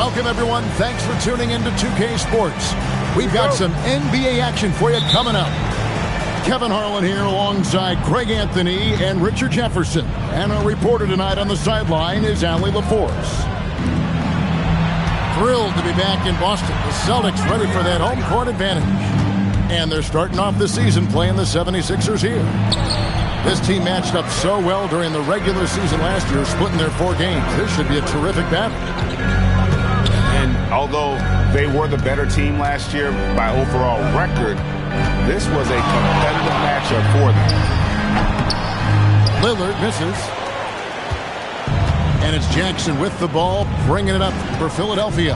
Welcome, everyone. Thanks for tuning in to 2K Sports. We've got some NBA action for you coming up. Kevin Harlan here alongside Craig Anthony and Richard Jefferson. And our reporter tonight on the sideline is Allie LaForce. Thrilled to be back in Boston. The Celtics ready for that home court advantage. And they're starting off the season playing the 76ers here. This team matched up so well during the regular season last year, splitting their 4 games. This should be a terrific battle. And although they were the better team last year by overall record, this was a competitive matchup for them. Lillard misses. And it's Jackson with the ball, bringing it up for Philadelphia.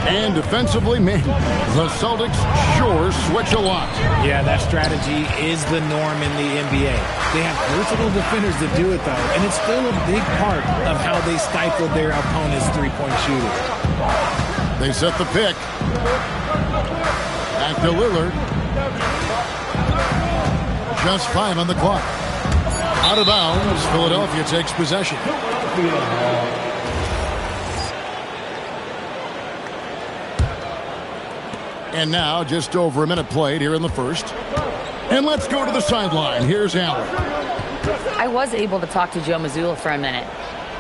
And defensively, man, the Celtics sure switch a lot. Yeah, that strategy is the norm in the NBA. They have versatile defenders that do it, though, and it's still a big part of how they stifle their opponent's three-point shooting. They set the pick. Back to Lillard. Just 5 on the clock. Out of bounds, Philadelphia takes possession. And now, just over a minute played here in the first. And let's go to the sideline. Here's Allen. I was able to talk to Joe Mazzulla for a minute.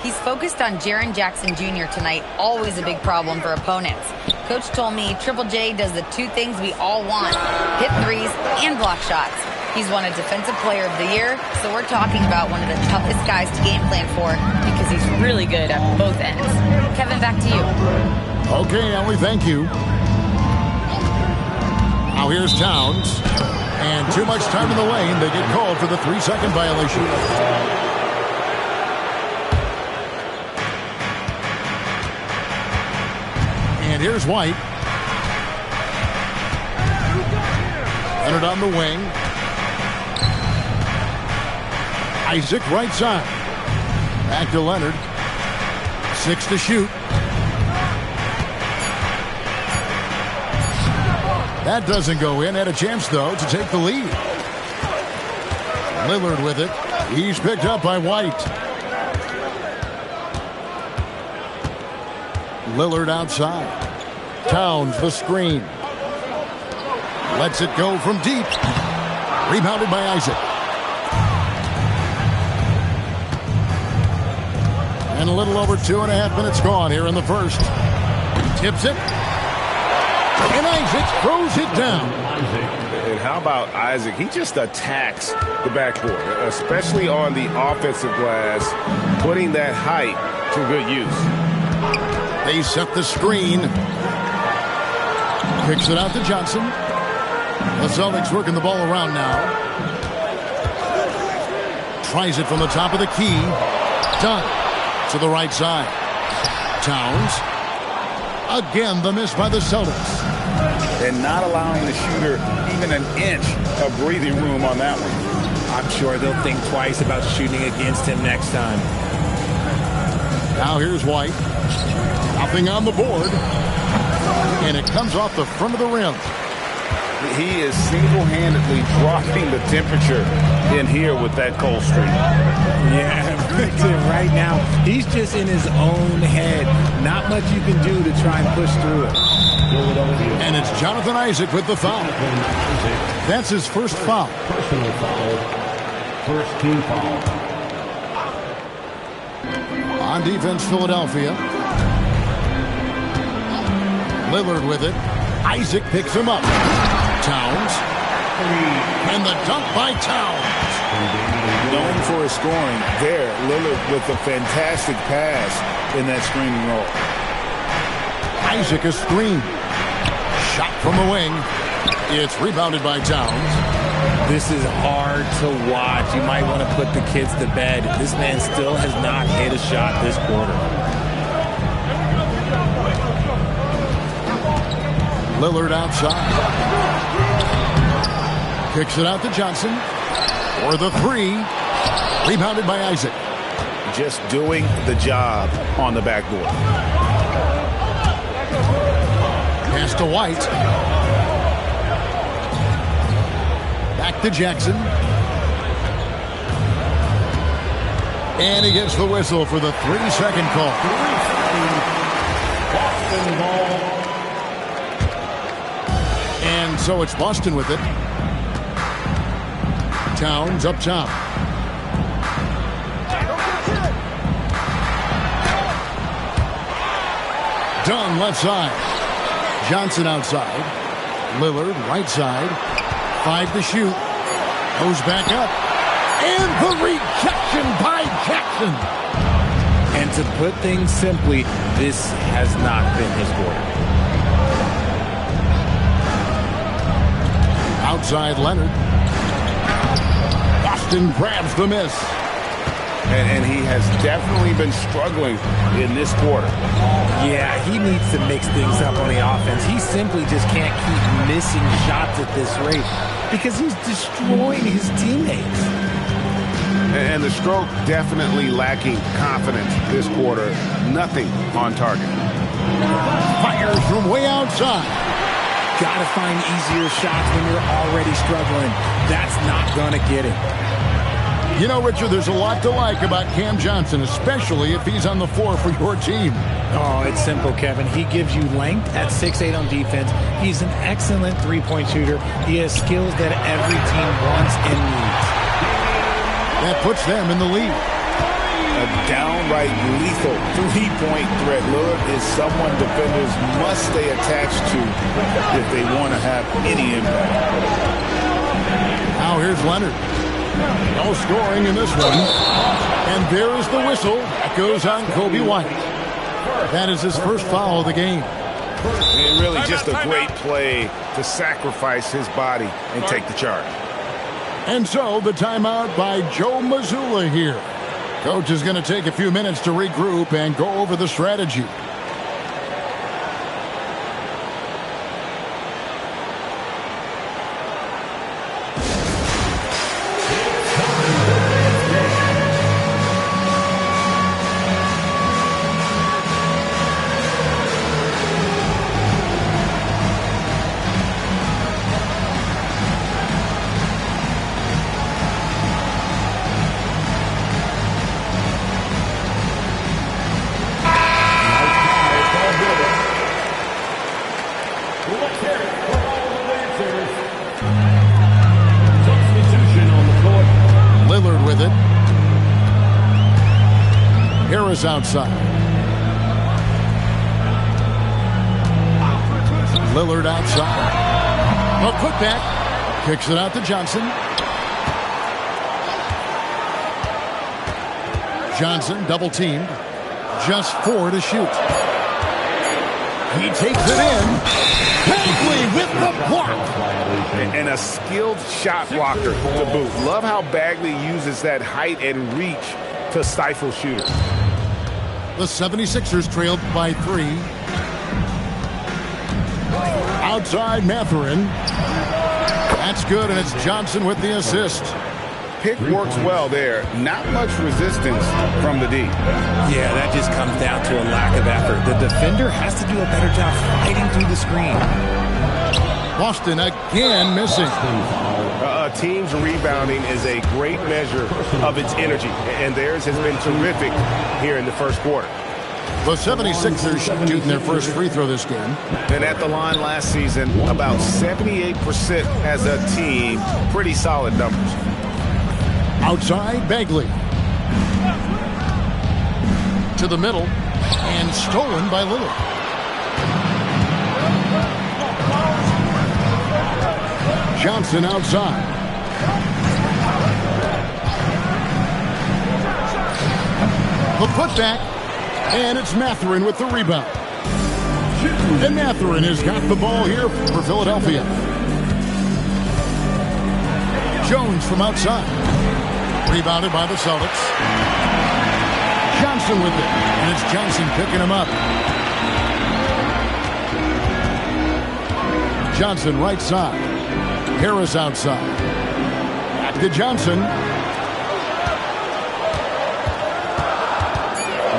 He's focused on Jaren Jackson Jr. tonight, always a big problem for opponents. Coach told me Triple J does the 2 things we all want, hit threes and block shots. He's won a Defensive Player of the Year, so we're talking about one of the toughest guys to game plan for because he's really good at both ends. Kevin, back to you. Okay, Ellie, thank you. Now here's Towns. And too much time in the lane. They get called for the 3-second violation. And here's White. Leonard on the wing. Isaac right side. Back to Leonard. 6 to shoot. That doesn't go in. Had a chance, though, to take the lead. Lillard with it. He's picked up by White. Lillard outside. Towns the screen. Lets it go from deep. Rebounded by Isaac. And a little over 2.5 minutes gone here in the first. Tips it. And Isaac throws it down. And how about Isaac? He just attacks the backboard, especially on the offensive glass, putting that height to good use. They set the screen. Kicks it out to Johnson. The Celtics working the ball around now. Tries it from the top of the key. Done. To the right side. Towns. Again, the miss by the Celtics. And not allowing the shooter even an inch of breathing room on that one. I'm sure they'll think twice about shooting against him next time. Now here's White. Nothing on the board. And it comes off the front of the rim. He is single-handedly dropping the temperature in here with that cold streak. Yeah, right now, he's just in his own head. Not much you can do to try and push through it. And it's Jonathan Isaac with the foul. That's his first foul. Personal foul. First team foul. On defense, Philadelphia. Lillard with it. Isaac picks him up. Towns. And the dunk by Towns. Known for his scoring there, Lillard with a fantastic pass in that screening role. Isaac a screen. Shot from the wing. It's rebounded by Towns. This is hard to watch. You might want to put the kids to bed. This man still has not hit a shot this quarter. Lillard outside. Kicks it out to Johnson. For the 3. Rebounded by Isaac. Just doing the job on the backboard. Pass to White. Back to Jackson. And he gets the whistle for the 3-second call. 7 ball. And so it's Boston with it. Towns up top. Dunn left side. Johnson outside. Lillard right side. 5 to shoot. Goes back up. And the rejection by Jackson. And to put things simply, this has not been his quarter. Outside Leonard. Boston grabs the miss. And he has definitely been struggling in this quarter. Yeah, he needs to mix things up on the offense. He simply just can't keep missing shots at this rate because he's destroying his teammates. And the stroke definitely lacking confidence this quarter. Nothing on target. Fires from way outside. Got to find easier shots when you're already struggling. That's not going to get him. You know, Richard, there's a lot to like about Cam Johnson, especially if he's on the floor for your team. Oh, it's simple, Kevin. He gives you length at 6'8" on defense. He's an excellent three-point shooter. He has skills that every team wants and needs. That puts them in the lead. A downright lethal three-point threat. Lillard is someone defenders must stay attached to if they want to have any impact. Now here's Leonard. No scoring in this one. And there is the whistle. That goes on Kobe White. That is his first foul of the game. And really just a great play to sacrifice his body and take the charge. And so the timeout by Joe Mazzulla here. Coach is going to take a few minutes to regroup and go over the strategy. Lillard with it. Harris outside. Lillard outside. A putback. Kicks it out to Johnson. Johnson double teamed. Just 4 to shoot. He takes it in. Bagley with the block. And a skilled shot blocker to boot. Love how Bagley uses that height and reach to stifle shooters. The 76ers trailed by 3. Outside Mathurin. That's good, and it's Johnson with the assist. Pick works well there. Not much resistance from the D. Yeah, that just comes down to a lack of effort. The defender has to do a better job fighting through the screen. Boston again missing. A team's rebounding is a great measure of its energy, and theirs has been terrific here in the first quarter. The 76ers shooting their first free throw this game. And at the line last season, about 78% as a team. Pretty solid numbers. Outside Bagley. To the middle. And stolen by Lillard. Johnson outside. The putback. And it's Mathurin with the rebound. And Mathurin has got the ball here for Philadelphia. Jones from outside. Rebounded by the Celtics. Johnson with it. And it's Johnson picking him up. Johnson right side. Harris outside. Back to Johnson.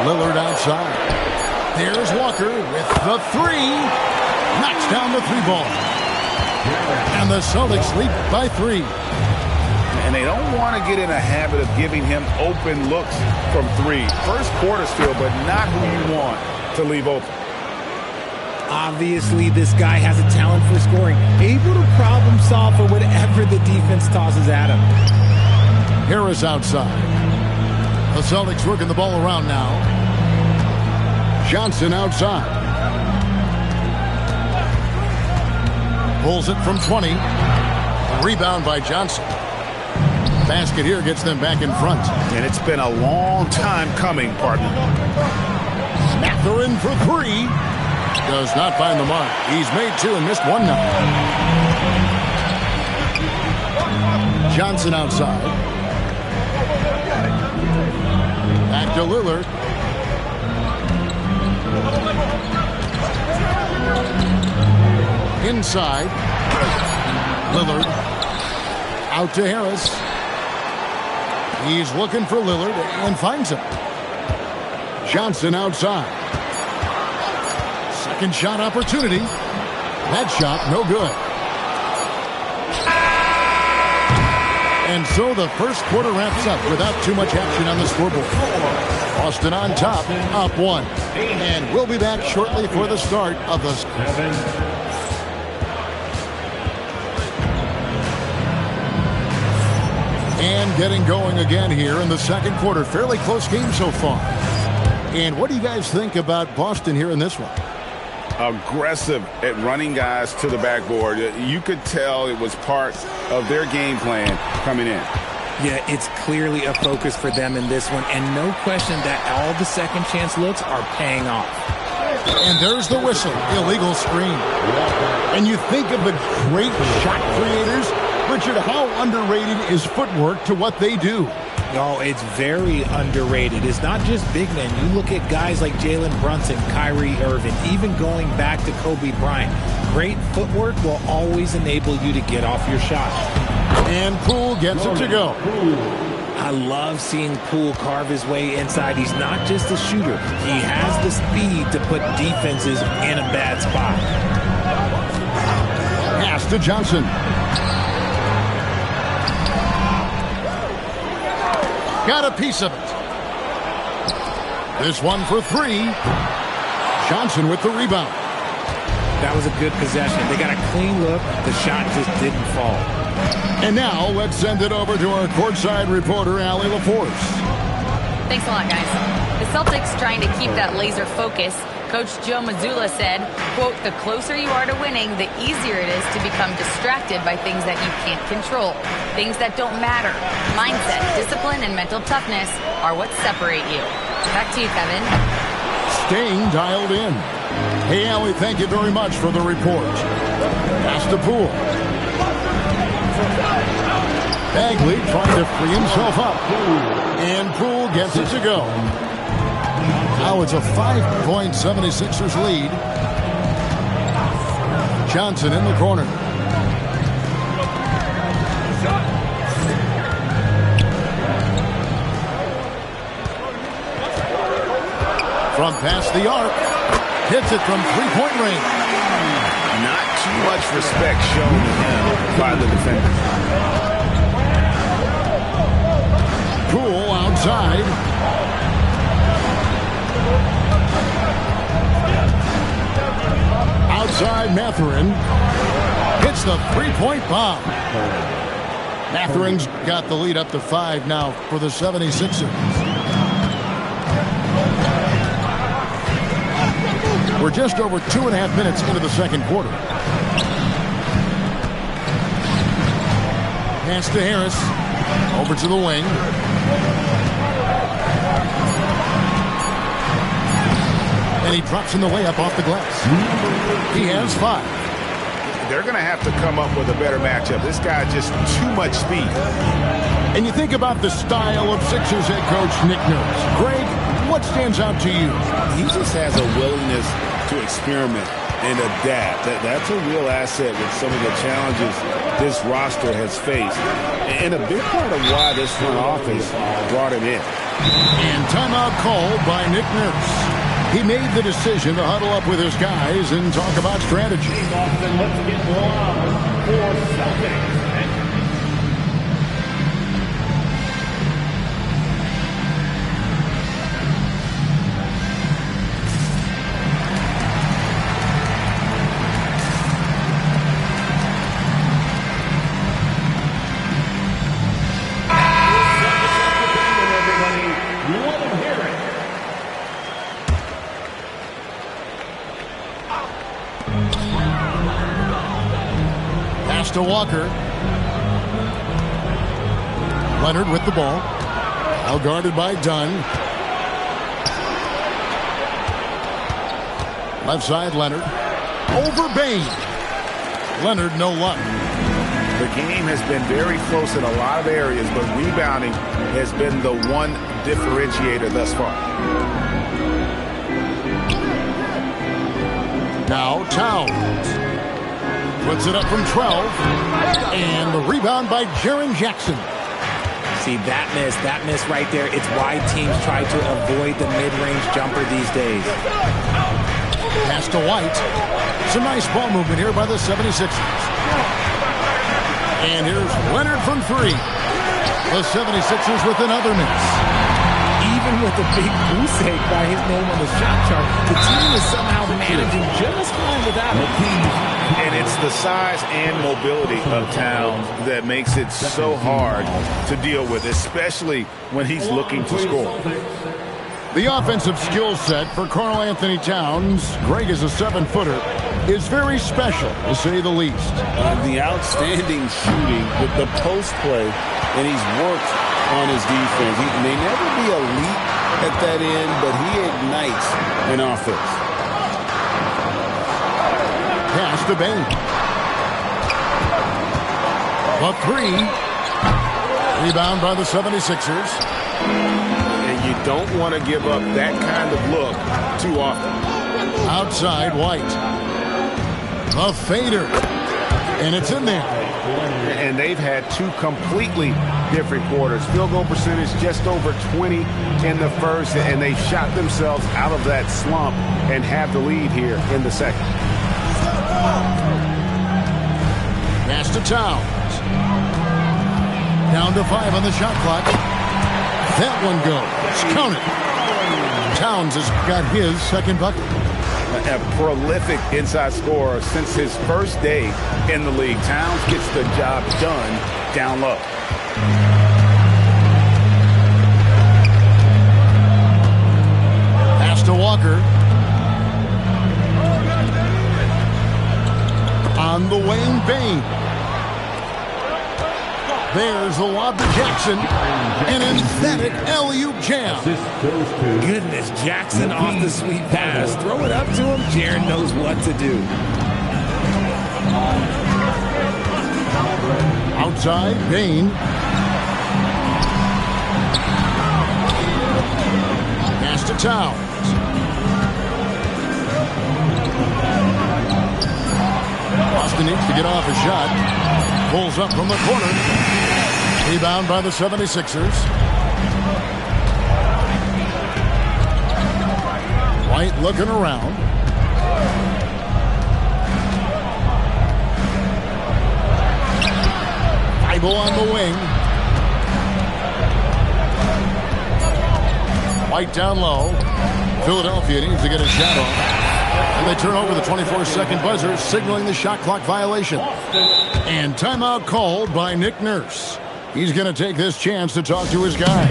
Lillard outside. There's Walker with the 3. Knocks down the 3-ball. And the Celtics lead by 3. And they don't want to get in a habit of giving him open looks from 3. First quarter still, but not who you want to leave open. Obviously, this guy has a talent for scoring, able to problem solve for whatever the defense tosses at him. Harris outside. The Celtics working the ball around now. Johnson outside. Pulls it from 20. Rebound by Johnson. Basket here gets them back in front. And it's been a long time coming, partner. Mathurin for three. Does not find the mark. He's made two and missed one now. Johnson outside. Back to Lillard. Inside. Lillard. Out to Harris. He's looking for Lillard and finds him. Johnson outside. Second shot opportunity. That shot no good. And so the first quarter wraps up without too much action on the scoreboard. Boston on top, up one. And we'll be back shortly for the start of the... And getting going again here in the second quarter. Fairly close game so far. And what do you guys think about Boston here in this one? Aggressive at running guys to the backboard. You could tell it was part of their game plan coming in. Yeah, it's clearly a focus for them in this one, and no question that all the second chance looks are paying off. And there's the whistle, illegal screen. And you think of the great shot creators, Richard, how underrated is footwork to what they do? Oh, it's very underrated. It's not just big men. You look at guys like Jalen Brunson, Kyrie Irving, even going back to Kobe Bryant. Great footwork will always enable you to get off your shot. And Poole gets it to go. I love seeing Poole carve his way inside. He's not just a shooter. He has the speed to put defenses in a bad spot. Pass to Johnson. Got a piece of it. This one for three. Johnson with the rebound. That was a good possession. They got a clean look. The shot just didn't fall. And now let's send it over to our courtside reporter, Allie LaForce. Thanks a lot, guys. The Celtics trying to keep that laser focus. Coach Joe Mazzulla said, quote, "The closer you are to winning, the easier it is to become distracted by things that you can't control, things that don't matter. Mindset, discipline, and mental toughness are what separate you." Back to you, Kevin. Staying dialed in. Hey, Allie, thank you very much for the report. Pass to Poole. Bagley trying to free himself up. And Poole gets it to go. Now it's a 5-point 76ers lead. Johnson in the corner. From past the arc. Hits it from three-point range. Not too much respect shown to him by the defender. Poole outside. Outside Mathurin. Hits the three-point bomb. Mathurin's got the lead up to 5 now for the 76ers. We're just over 2.5 minutes into the second quarter. Pass to Harris. Over to the wing. And he drops in the layup off the glass. He has 5. They're going to have to come up with a better matchup. This guy just too much speed. And you think about the style of Sixers head coach Nick Nurse. Greg, what stands out to you? He just has a willingness to experiment and adapt. That's a real asset with some of the challenges this roster has faced. And a big part of why this front office brought him in. And timeout called by Nick Nurse. He made the decision to huddle up with his guys and talk about strategy. Boston, let's get live for Celtics. to Walker. Leonard with the ball. Now guarded by Dunn. Left side, Leonard. Over Bain. Leonard, no luck. The game has been very close in a lot of areas, but rebounding has been the one differentiator thus far. Now Towns. Puts it up from 12. And the rebound by Jaren Jackson. See, that miss right there. It's why teams try to avoid the mid-range jumper these days. Pass to White. It's a nice ball movement here by the 76ers. And here's Leonard from 3. The 76ers with another miss. Even with a big goose egg by his name on the shot chart, the team is somehow managing just fine without him. And it's the size and mobility of Towns that makes it so hard to deal with, especially when he's looking to score. The offensive skill set for Karl Anthony Towns, Greg is a 7-footer, is very special, to say the least. The outstanding shooting with the post play, and he's worked on his defense. He may never be elite at that end, but he ignites an offense. Pass to Bain. The 3. Rebound by the 76ers. And you don't want to give up that kind of look too often. Outside, White. A fader. And it's in there. And they've had two completely different quarters. Field goal percentage just over 20 in the first, and they've shot themselves out of that slump and have the lead here in the second. Pass to Towns. Down to 5 on the shot clock. That one goes. Count it. Towns has got his second bucket. A prolific inside scorer since his first day in the league. Towns gets the job done down low. Pass to Walker. On the wing, Bain. There's the lob to Jackson. An emphatic alley-oop jam. Goodness, Jackson off the sweet pass. Throw it up to him. Jaren knows what to do. Outside, Bain. Pass to Towns. Boston needs to get off a shot. Pulls up from the corner. Rebound by the 76ers. White looking around. Bible on the wing. White down low. Philadelphia needs to get a shot off. And they turn over the 24-second buzzer, signaling the shot clock violation. And timeout called by Nick Nurse. He's going to take this chance to talk to his guy.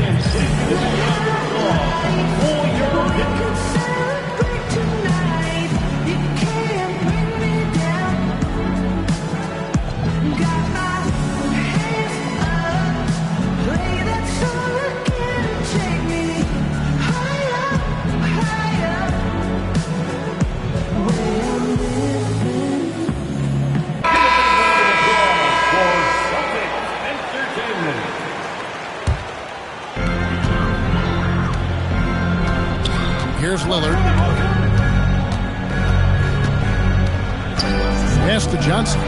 Here's Lillard. Pass to Johnson.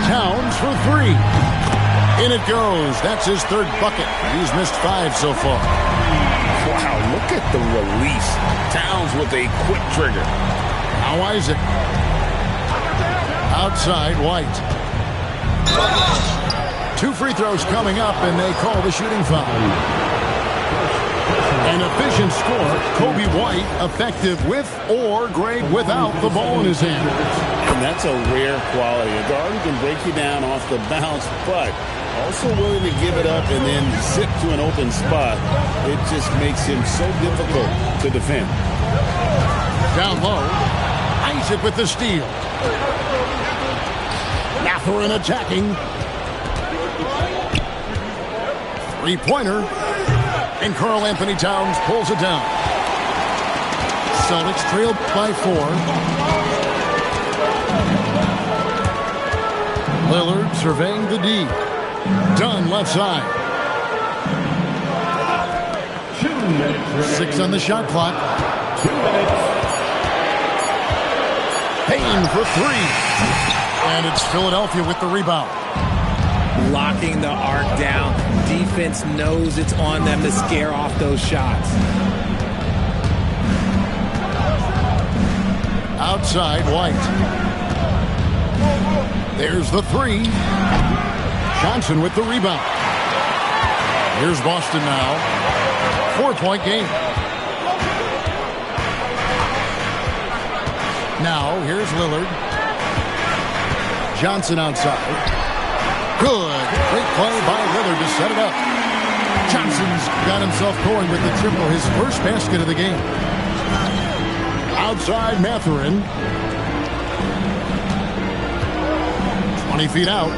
Towns for 3. In it goes. That's his third bucket. He's missed 5 so far. Wow, look at the release. Towns with a quick trigger. Now Isaac. Outside, White. 2 free throws coming up, and they call the shooting foul. An efficient score. Kobe White effective with or Greg without the ball in his hand. And that's a rare quality. A guard who can break you down off the bounce, but also willing to give it up and then zip to an open spot. It just makes him so difficult to defend. Down low. Isaac with the steal. Mathurin attacking. Three-pointer. And Karl Anthony Towns pulls it down. Celtics trailed by 4. Lillard surveying the D. Dunn left side. 6 on the shot clock. 2 minutes. Payne for 3. And it's Philadelphia with the rebound. Locking the arc down. Defense knows it's on them to scare off those shots. Outside, White. There's the 3. Johnson with the rebound. Here's Boston now. 4-point game. Now, here's Lillard. Johnson outside. Good. Great play by Lillard to set it up. Johnson's got himself going with the triple, his first basket of the game. Outside, Mathurin. 20 feet out.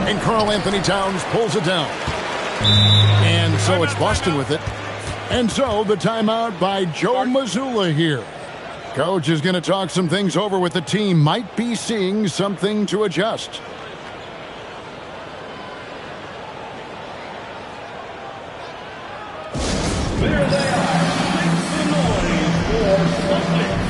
And Karl Anthony Towns pulls it down. And so it's Boston with it. And so the timeout by Joe Mazzulla here. Coach is going to talk some things over with the team. Might be seeing something to adjust. There they are. Make some noise for Celtics.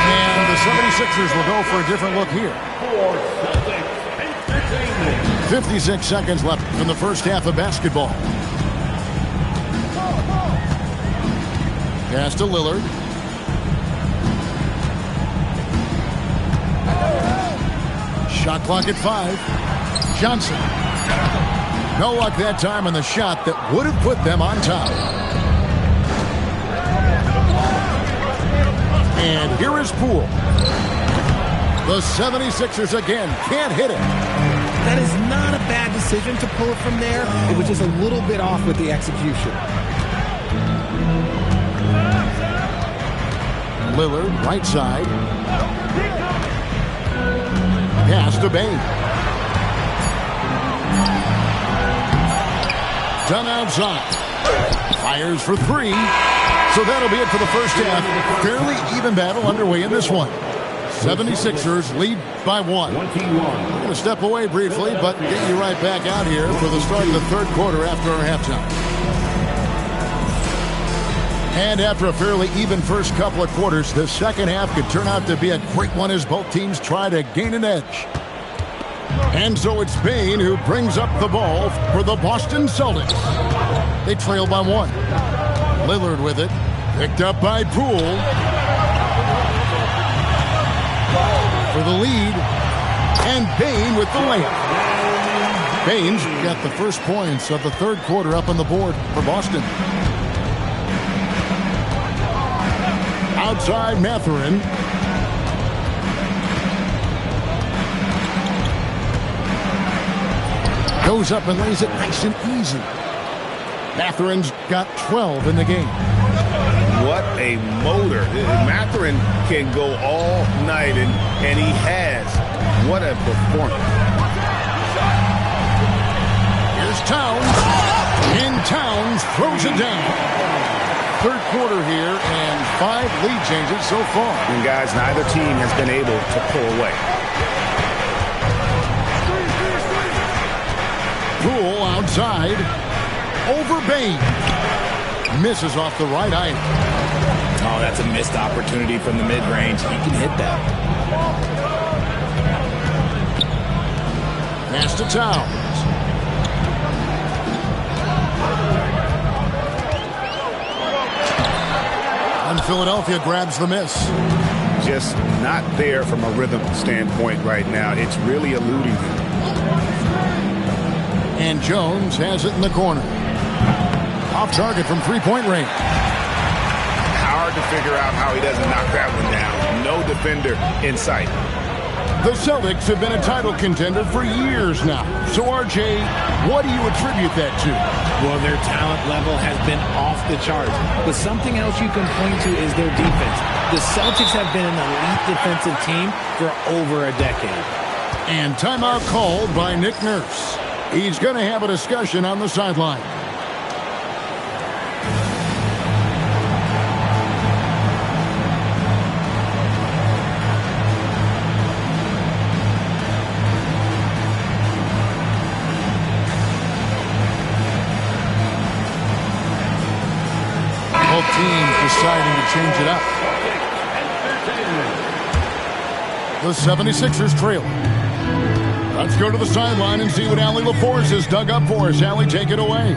And the 76ers will go for a different look here. For Celtics Entertainment. 56 seconds left in the first half of basketball. Pass to Lillard. Shot clock at 5. Johnson. No luck that time on the shot that would have put them on top. And here is Poole. The 76ers again can't hit it. That is not a bad decision to pull it from there. It was just a little bit off with the execution. Lillard, right side. Pass to Bane. Done outside. Fires for 3. So that'll be it for the first half. Fairly even battle underway in this one. 76ers lead by 1. We're going to step away briefly, but get you right back out here for the start of the third quarter after our halftime. And after a fairly even first couple of quarters, the second half could turn out to be a great one as both teams try to gain an edge. And so it's Bane who brings up the ball for the Boston Celtics. They trail by 1. Lillard with it. Picked up by Poole. For the lead. And Bane with the layup. Bane's got the first points of the third quarter up on the board for Boston. Outside Mathurin. Goes up and lays it nice and easy. Mathurin's got 12 in the game. What a motor. Mathurin can go all night, and he has. What a performance. Here's Towns. And Towns throws it down. Third quarter here, and 5 lead changes so far. And guys, neither team has been able to pull away. Poole outside. Over Bane. Misses off the right eye. Oh, that's a missed opportunity from the mid-range. He can hit that. Pass to Towns. And Philadelphia grabs the miss. Just not there from a rhythm standpoint right now. It's really eluding him. And Jones has it in the corner. Off target from three-point range. Hard to figure out how he doesn't knock that one down. No defender in sight. The Celtics have been a title contender for years now. So, RJ, what do you attribute that to? Well, their talent level has been off the charts. But something else you can point to is their defense. The Celtics have been an elite defensive team for over a decade. And timeout called by Nick Nurse. He's going to have a discussion on the sideline. Both teams deciding to change it up. The 76ers trail. Let's go to the sideline and see what Allie LaForce has dug up for us. Allie, take it away.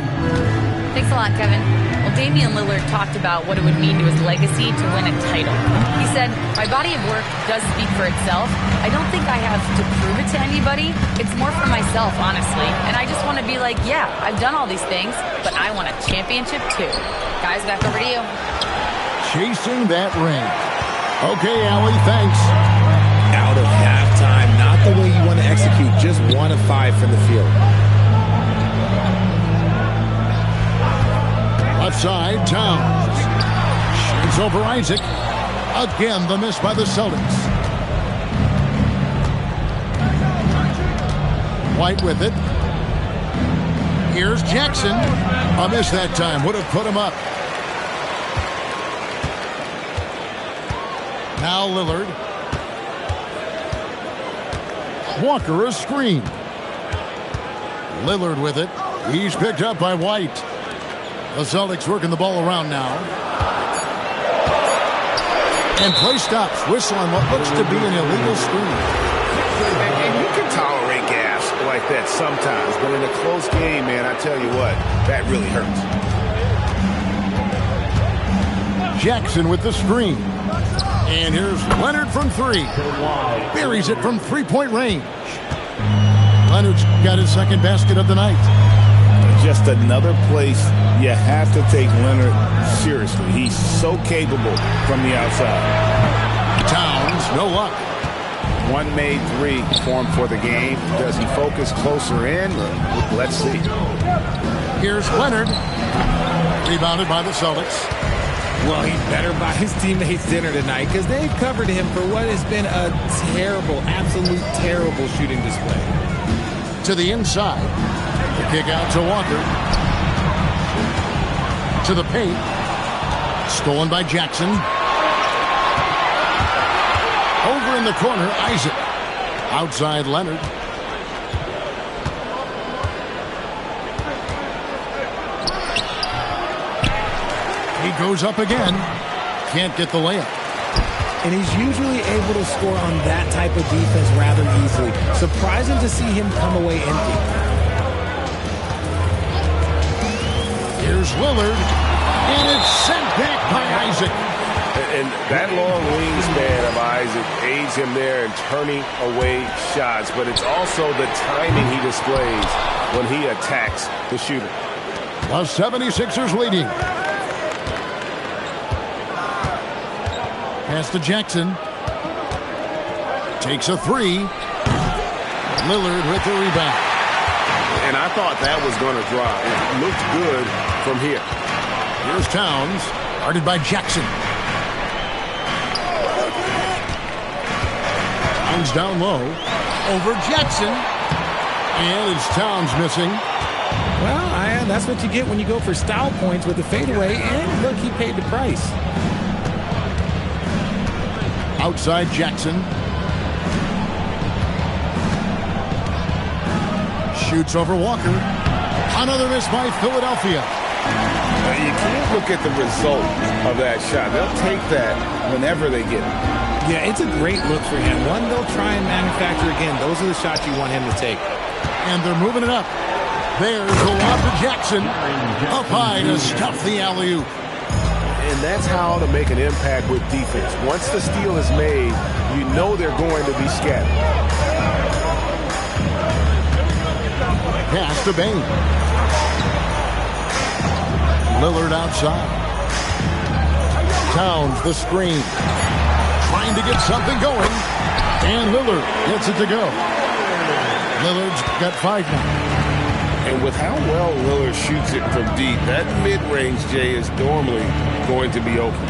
Thanks a lot, Kevin. Well, Damian Lillard talked about what it would mean to his legacy to win a title. He said, "My body of work does speak for itself. I don't think I have to prove it to anybody. It's more for myself, honestly. And I just want to be like, yeah, I've done all these things, but I want a championship too." Guys, back over to you. Chasing that ring. Okay, Allie, thanks. Out of halftime, not the way you want to execute, just 1 of 5 from the field. Left side, Towns. Shoots over Isaac. Again, the miss by the Celtics. White with it. Here's Jackson. A miss that time. Would have put him up. Now Lillard. Walker a screen. Lillard with it. He's picked up by White. The Celtics working the ball around now. And play stops. Whistle on what looks to be an illegal screen. And you can tolerate gas like that sometimes, but in a close game, man, I tell you what, that really hurts. Jackson with the screen. And here's Leonard from 3. Buries it from three-point range. Leonard's got his second basket of the night. Just another place you have to take Leonard seriously. He's so capable from the outside. Towns, no luck. One made 3 for him for the game. Does he focus closer in? Let's see. Here's Leonard. Rebounded by the Celtics. Well, he better buy his teammates dinner tonight because they've covered him for what has been a terrible, absolute terrible shooting display. To the inside. The kick out to Walker. To the paint. Stolen by Jackson. Over in the corner, Isaac. Outside Leonard. He goes up again. Can't get the layup. And he's usually able to score on that type of defense rather easily. Surprising to see him come away empty. Here's Lillard. And it's sent back by Isaac. And that long wingspan of Isaac aids him there in turning away shots. But it's also the timing he displays when he attacks the shooter. The 76ers leading. Pass to Jackson. Takes a 3. Lillard with the rebound. And I thought that was going to drop. It looked good from here. Here's Towns. Guarded by Jackson. Towns down low. Over Jackson. And it's Towns missing. Well, that's what you get when you go for style points with the fadeaway. And look, he paid the price. Outside Jackson. Shoots over Walker. Another miss by Philadelphia. You can't look at the result of that shot. They'll take that whenever they get it. Yeah, it's a great look for him. One they'll try and manufacture again. Those are the shots you want him to take. And they're moving it up. There's the lob to Jackson. Up high to stuff the alley-oop. And that's how to make an impact with defense. Once the steal is made, you know they're going to be scattered. Pass to Bain. Lillard outside. Towns the screen. Trying to get something going. And Lillard gets it to go. Lillard's got 5 now. And with how well Lillard shoots it from deep, that mid-range, Jay, is normally going to be open.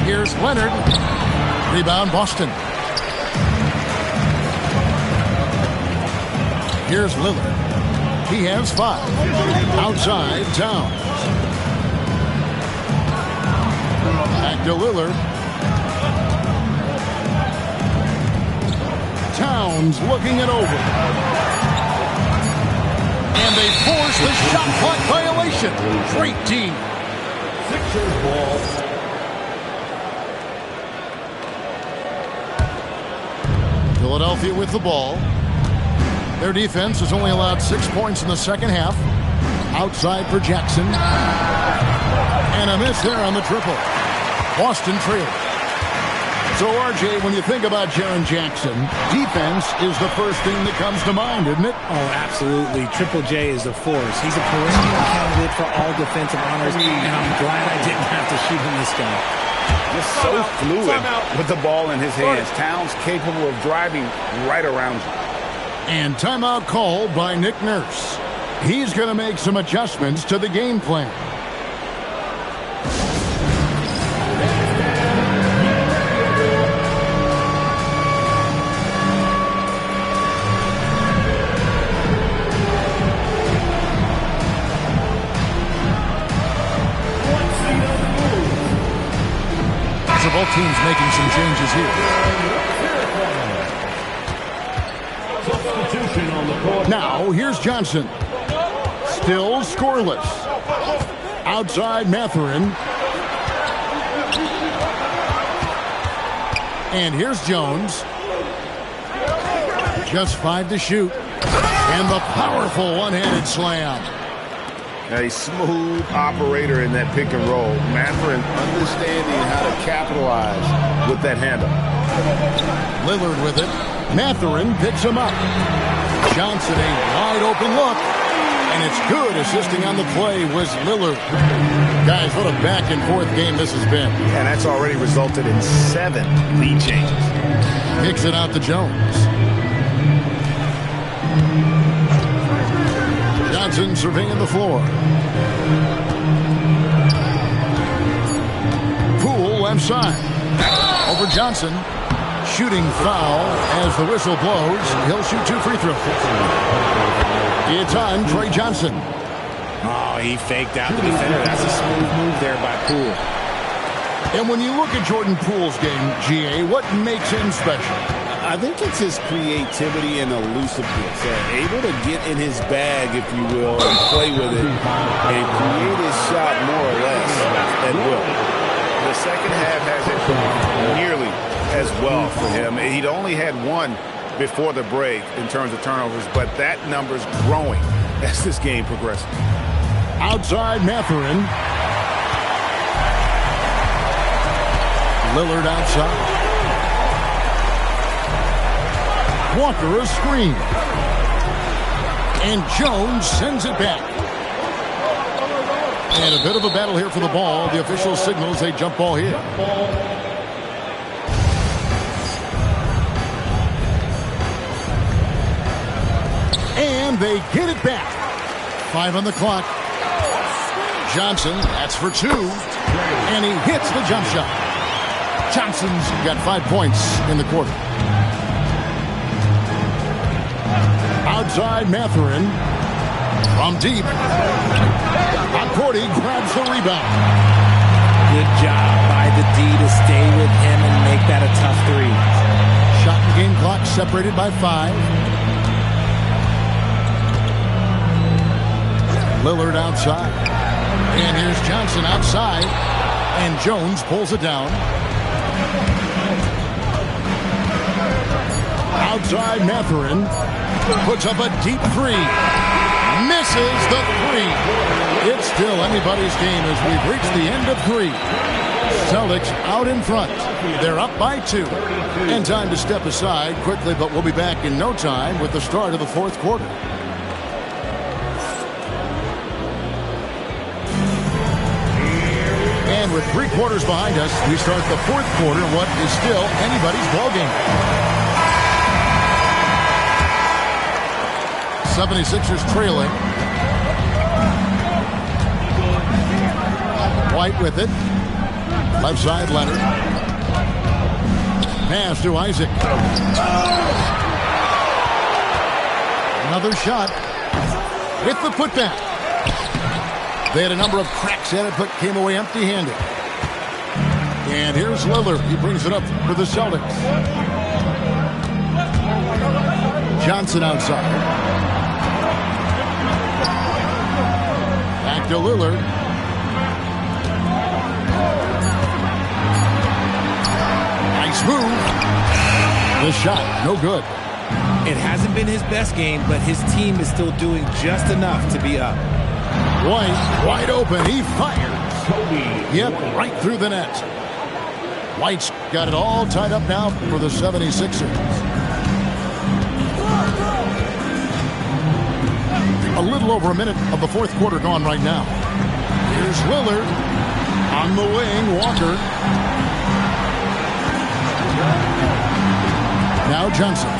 Here's Leonard. Rebound, Boston. Here's Lillard. He has 5. Outside, Towns. Back to Lillard. Towns looking it over. And they force the shot clock violation. Great team. Sixers ball. Philadelphia with the ball. Their defense has only allowed 6 points in the second half. Outside for Jackson. And a miss there on the triple. Boston trails. So, RJ, when you think about Jaren Jackson, defense is the first thing that comes to mind, isn't it? Oh, absolutely. Triple J is a force. He's a perennial candidate for all defensive honors, and I'm glad I didn't have to shoot him this game. Just so fluid with the ball in his hands. Towns capable of driving right around you. And timeout called by Nick Nurse. He's going to make some adjustments to the game plan. So both teams making some changes here. Now, here's Johnson. Still scoreless. Outside Mathurin. And here's Jones. Just 5 to shoot. And the powerful one-handed slam. A smooth operator in that pick and roll. Mathurin understanding how to capitalize with that handle. Lillard with it. Mathurin picks him up. Johnson, a wide open look. And it's good. Assisting on the play was Lillard. Guys, what a back and forth game this has been. And that's already resulted in 7 lead changes. Kicks it out to Jones. Johnson surveying the floor. Poole left side. Over Johnson. Shooting foul as the whistle blows. He'll shoot 2 free throws. It's on Trey Johnson. Oh, he faked out the defender. That's a smooth move there by Poole. And when you look at Jordan Poole's game, GA, what makes him special? I think it's his creativity and elusiveness. Able to get in his bag, if you will, and play with it and create his shot more or less at will. The second half hasn't nearly as well for him. He'd only had 1 before the break in terms of turnovers, but that number's growing as this game progresses. Outside Mathurin. Lillard outside. Walker a screen. And Jones sends it back. And a bit of a battle here for the ball. The official signals a jump ball here. And they get it back. 5 on the clock. Johnson, that's for 2. And he hits the jump shot. Johnson's got 5 points in the quarter. Outside Mathurin. From deep. Cordy grabs the rebound. Good job by the D to stay with him and make that a tough 3. Shot and game clock separated by 5. Lillard outside. And here's Johnson outside. And Jones pulls it down. Outside Mathurin. Puts up a deep 3. Misses the 3. It's still anybody's game as we've reached the end of 3. Celtics out in front. They're up by 2. And time to step aside quickly, but we'll be back in no time with the start of the 4th quarter. And with 3 quarters behind us, we start the 4th quarter in what is still anybody's ballgame. 76ers trailing. White with it. Left side, Leonard. Pass to Isaac. Another shot. With the putback. They had a number of cracks at it, but came away empty-handed. And here's Lillard. He brings it up for the Celtics. Johnson outside. Back to Lillard. Nice move. The shot, no good. It hasn't been his best game, but his team is still doing just enough to be up. White, wide open. He fires. Yep, right through the net. White's got it all tied up now for the 76ers. A little over a minute of the 4th quarter gone right now. Here's Lillard. On the wing, Walker. Now Johnson.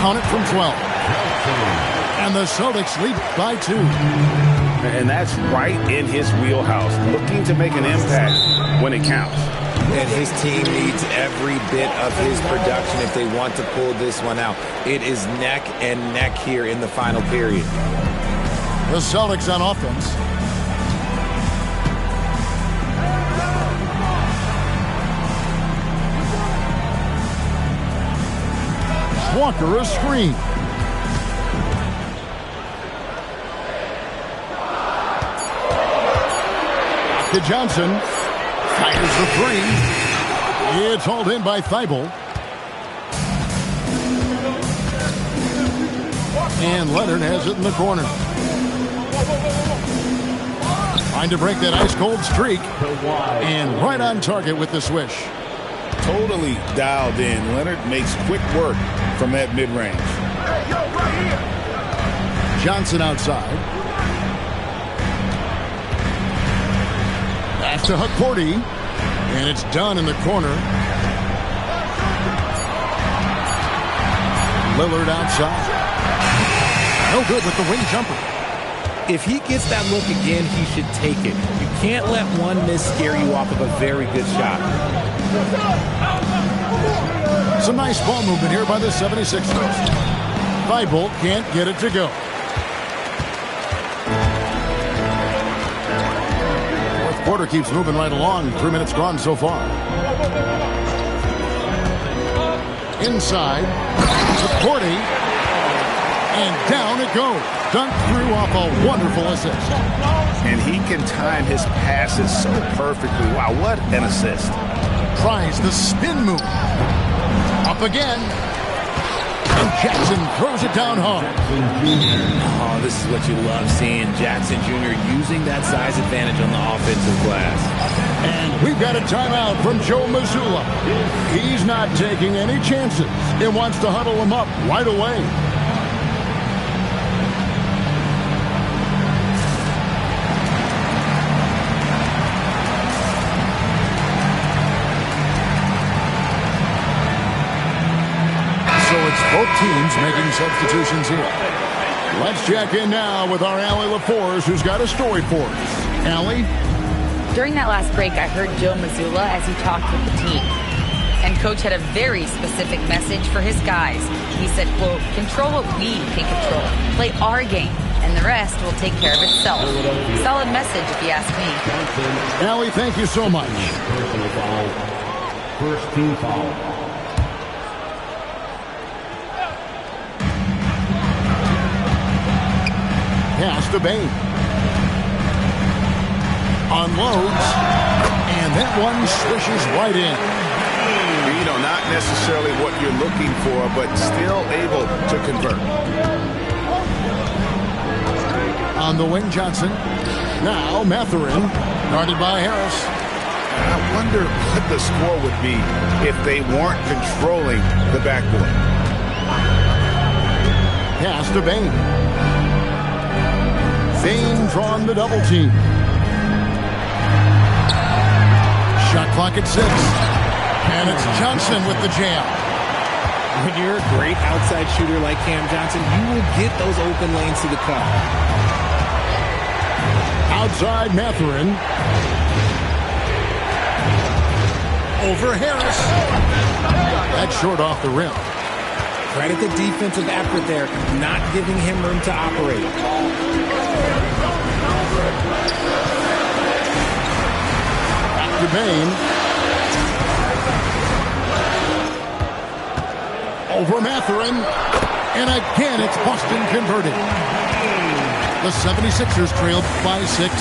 Count it from 12. And the Celtics lead by 2. And that's right in his wheelhouse, looking to make an impact when it counts. And his team needs every bit of his production if they want to pull this one out. It is neck and neck here in the final period. The Celtics on offense. Walker a screen. To Johnson. Fires the 3. It's hauled in by Thibault. And Leonard has it in the corner. Trying to break that ice-cold streak. And right on target with the swish. Totally dialed in. Leonard makes quick work from that mid-range. Johnson outside. Pass to Hukporti. And it's done in the corner. Lillard outside. No good with the wing jumper. If he gets that look again, he should take it. You can't let one miss scare you off of a very good shot. Some nice ball movement here by the 76ers. Thibault can't get it to go. Fourth quarter keeps moving right along. 3 minutes gone so far. Inside. Hukporti. And down it goes. Dunked through off a wonderful assist. And he can time his passes so perfectly. Wow, what an assist. Tries the spin move. Up again. And Jackson throws it down hard. Oh, this is what you love seeing. Jackson Jr. using that size advantage on the offensive glass. And we've got a timeout from Joe Mazzulla. He's not taking any chances and wants to huddle him up right away. Both teams making substitutions here. Let's check in now with our Allie LaForce, who's got a story for us. Allie? During that last break, I heard Joe Mazzulla as he talked with the team. And Coach had a very specific message for his guys. He said, quote, control what we can control. Play our game, and the rest will take care of itself. Solid message, if you ask me. Allie, thank you so much. Personal foul. First team foul. Pass to Bain. Unloads. And that one swishes right in. You know, not necessarily what you're looking for, but still able to convert. On the wing, Johnson. Now Mathurin. Guarded by Harris. I wonder what the score would be if they weren't controlling the backboard. Pass to Bain. Bain drawn the double team. Shot clock at 6. And it's Johnson with the jam. When you're a great outside shooter like Cam Johnson, you will get those open lanes to the cup. Outside Mathurin. Over Harris. That's short off the rim. Credit the defensive effort there, not giving him room to operate. Back to Bain. Over Mathurin. And again, it's Boston converted. The 76ers trailed by 6.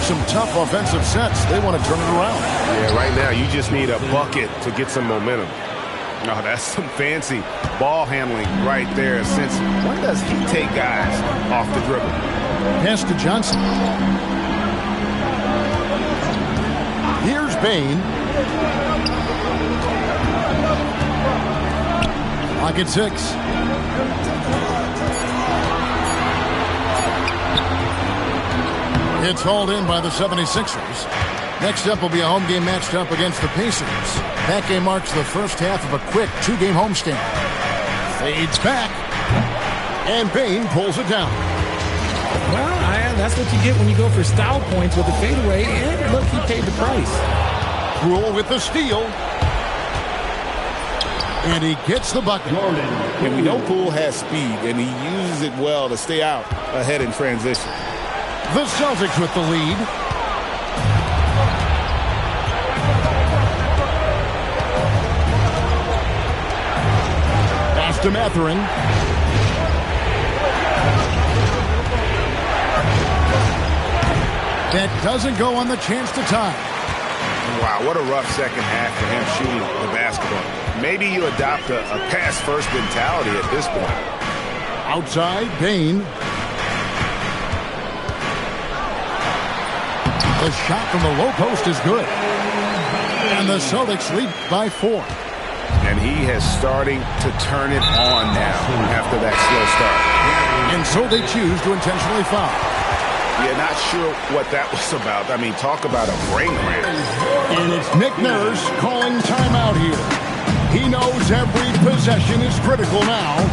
Some tough offensive sets. They want to turn it around. Yeah, right now you just need a bucket to get some momentum. No, that's some fancy ball handling right there. Since when does he take guys off the dribble? Pass to Johnson. Here's Bain. Clock at 6. It's hauled in by the 76ers. Next up will be a home game matched up against the Pacers. That game marks the first half of a quick 2-game homestand. Fades back. And Bain pulls it down. Well, that's what you get when you go for style points with a fadeaway. And look, he paid the price. Rule with the steal. And he gets the bucket. And we know Poole has speed, and he uses it well to stay out ahead in transition. The Celtics with the lead. Pass to Mathurin. That doesn't go on the chance to tie. Wow, what a rough second half for him shooting the basketball. Maybe you adopt a pass-first mentality at this point. Outside, Bain. The shot from the low post is good. And the Celtics lead by 4. And he is starting to turn it on now after that slow start. And so they choose to intentionally foul. Yeah, not sure what that was about. I mean, talk about a brain cramp. And it's Nick Nurse calling timeout here. He knows every possession is critical now.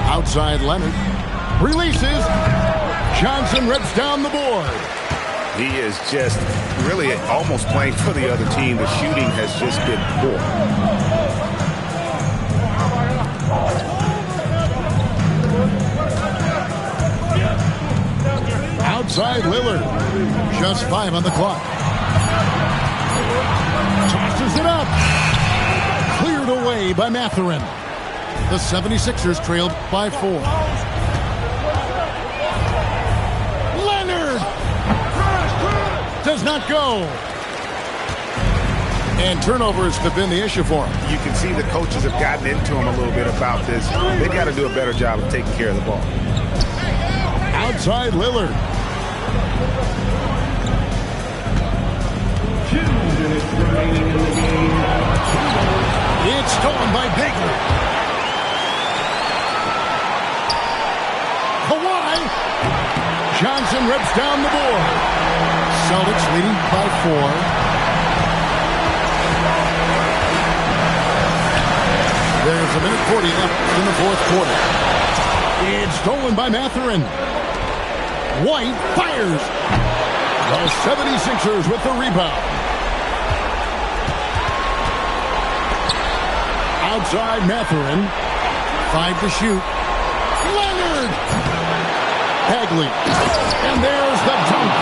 Outside Leonard. Releases. Johnson rips down the board. He is just really almost playing for the other team. The shooting has just been poor. Outside Lillard. Just 5 on the clock. Tosses it up. Cleared away by Mathurin. The 76ers trailed by 4. Leonard does not go. And turnovers have been the issue for him. You can see the coaches have gotten into him a little bit about this. They got to do a better job of taking care of the ball. Outside Lillard. 2 minutes remaining in the game. It's stolen by Bagley. Kawhi. Johnson rips down the board. Celtics leading by 4. There's a minute 40 left in the fourth quarter. It's stolen by Mathurin. White fires. The 76ers with the rebound. Outside Mathurin. 5 to shoot. Leonard. Bagley. And there's the dunk.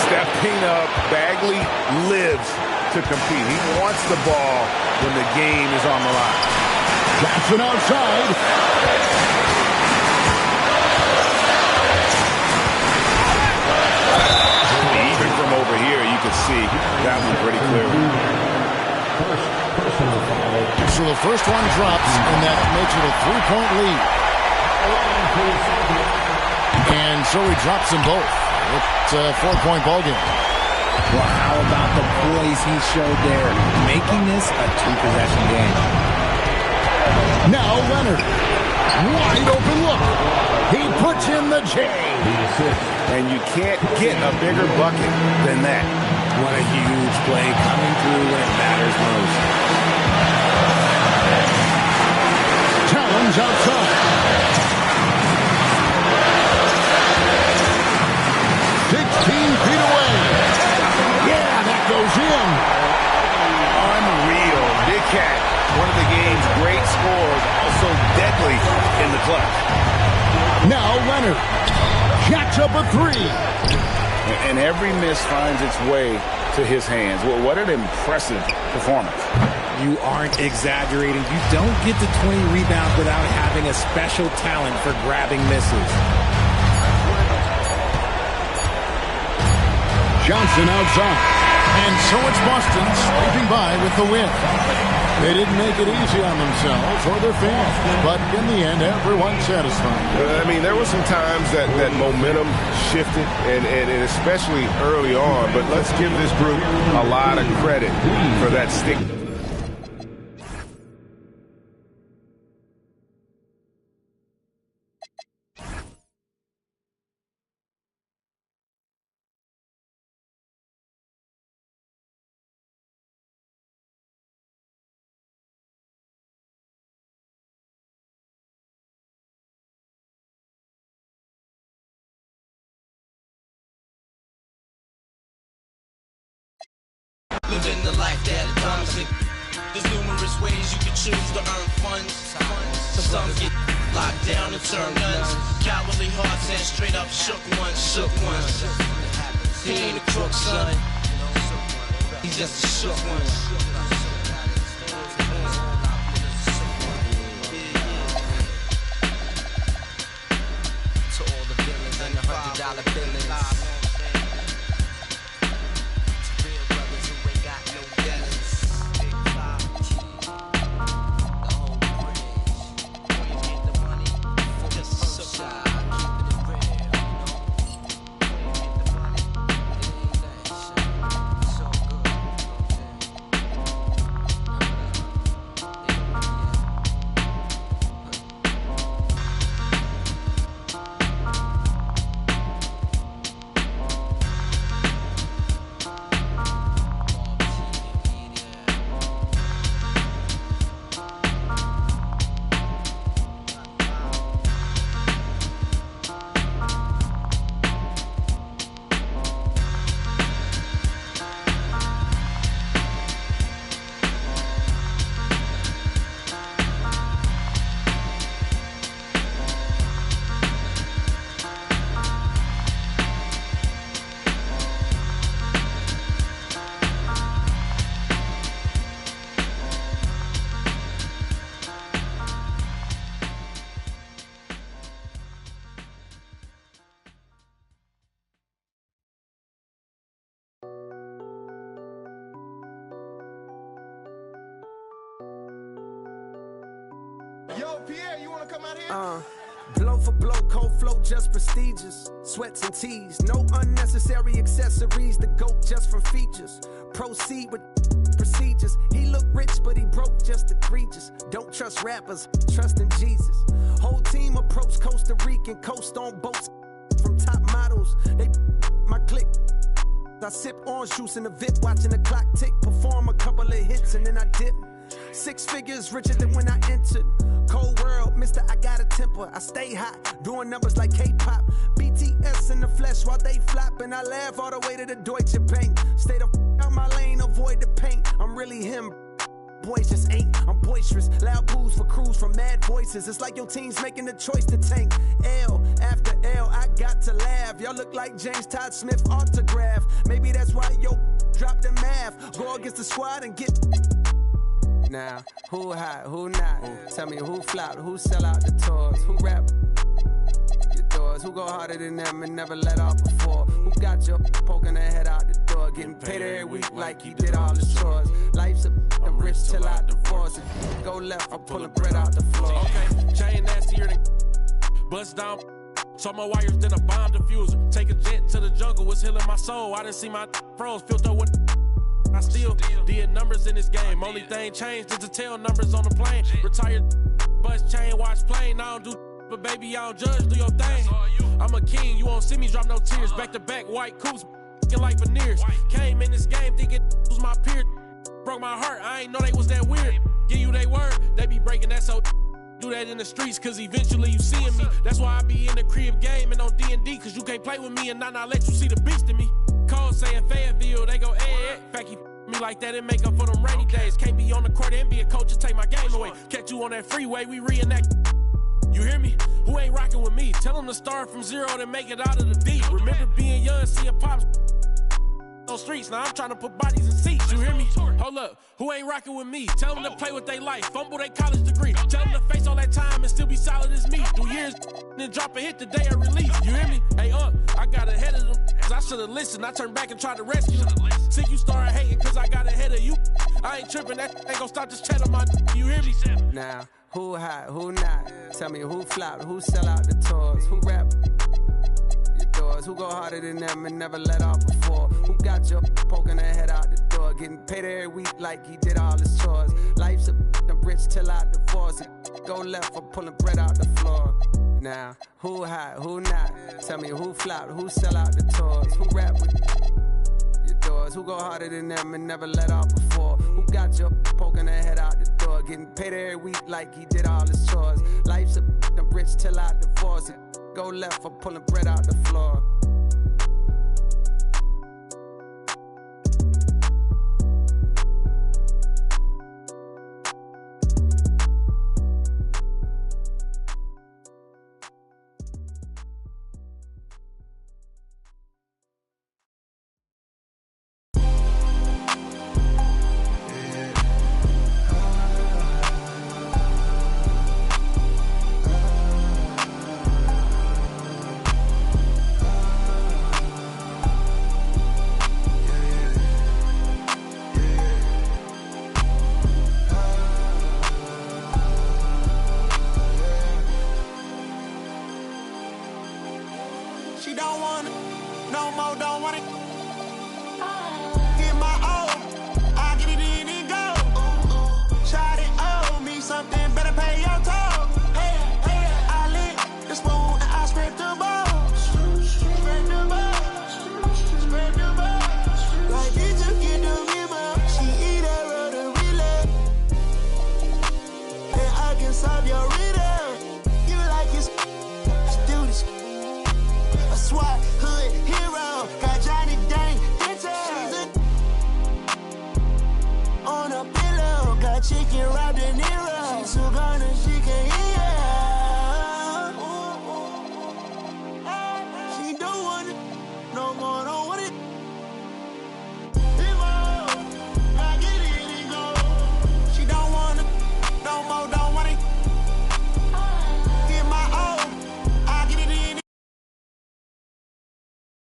Stepping up, Bagley lives to compete. He wants the ball when the game is on the line. Johnson outside. Even from over here, you can see that one pretty clearly. So the first one drops, and that makes it a 3-point lead. And so he drops them both. It's a 4-point ball game. Well, how about the poise he showed there, making this a 2-possession game. Now Leonard. Wide open look. He puts in the J. And you can't get a bigger bucket than that. What a huge play coming through when it matters most. Towns outside. 16 feet away. Yeah, that goes in. Unreal. Big Cat, one of the game's great scorers, also deadly in the clutch. Now Leonard jacks up a 3. And every miss finds its way to his hands. Well, what an impressive performance. You aren't exaggerating. You don't get to 20 rebounds without having a special talent for grabbing misses. Johnson outside. And so it's Boston scraping by with the win. They didn't make it easy on themselves or their fans, but in the end, everyone's satisfied. I mean, there were some times that momentum shifted, and especially early on, but let's give this group a lot of credit for that stick. Living the life that is promising. There's numerous ways you can choose to earn funds. Some get locked down and turn guns. Cowardly hearts and straight up shook ones. He ain't a crook, son. He's just a shook one. To all the villains and the $100 billings. Yo, Pierre, you wanna come out here? Blow for blow, cold flow, just prestigious. Sweats and tees, no unnecessary accessories. The GOAT just from features. Proceed with procedures. He look rich, but he broke, just egregious. Don't trust rappers, trust in Jesus. Whole team approach Costa Rican, coast on boats from top models. They my clique. I sip orange juice in the VIP, watching the clock tick. Perform a couple of hits and then I dip. 6 figures richer than when I entered. Cold world, mister, I got a temper. I stay hot, doing numbers like K-pop. BTS in the flesh while they flop. And I laugh all the way to the Deutsche Bank. Stay the out my lane, avoid the paint. I'm really him. Boys just ain't. I'm boisterous. Loud boos for crews from mad voices. It's like your team's making the choice to tank. L after L, I got to laugh. Y'all look like James Todd Smith autograph. Maybe that's why yo drop the math. Go against the squad and get. Now, who hot, who not? Tell me who flop, who sell out the tours, who rap your doors, who go harder than them and never let off before, who got your poking their head out the door, getting paid every week like you did all the chores. Life's a rich till I divorce. Go left, I'm pulling bread out the floor. Okay, chain nastier than Bust down, so more wires than a bomb diffuser. Take a jet to the jungle, it's healing my soul. I done see my pros filter with. I still did numbers in this game. Only thing changed is the tail numbers on the plane. Retired, bust chain, watch plane. I don't do, but baby, I don't judge, do your thing. I'm a king, you won't see me drop no tears. Back to back, white coops, like veneers. Came in this game thinking was my peer. Broke my heart, I ain't know they was that weird. Give you they word, they be breaking that, so do that in the streets, cause eventually you seeing me. That's why I be in the crib game and on D&D, cause you can't play with me and not let you see the beast in me. Call saying Fayetteville, they go, fact you me like that and make up for them rainy days. Can't be on the court and be a coach and take my game away. Catch you on that freeway, we reenact. You hear me? Who ain't rocking with me? Tell them to start from zero to make it out of the deep. Remember being young, seeing pops on streets. Now I'm trying to put bodies in seats. You hear me? Hold up. Who ain't rocking with me? Tell them to play with their life. Fumble their college degree. Tell them to face all that time and still be solid as me. Do years, then drop a hit the day of release. You hear me? Hey, I got ahead of them. Cause I should've listened. I turned back and tried to rescue them. See, you started hating cause I got ahead of you. I ain't tripping. That ain't gonna stop this chat on my. You hear me? Now, who hot, who not? Tell me who flop, who sell out the tours, who rap your doors, who go harder than them and never let off before, who got your poking their head out the door, getting paid every week like he did all his chores. Life's a rich till I divorce it. Go left for pulling bread out the floor. Now, who hot, who not? Tell me who flop, who sell out the tours, who rap with your doors, who go harder than them and never let off before, who got your poking their head out the door, getting paid every week like he did all his chores. Life's a rich till I divorce it. Go left for pulling bread out the floor. Chicken wrapped in Nero. She's so gone and she can't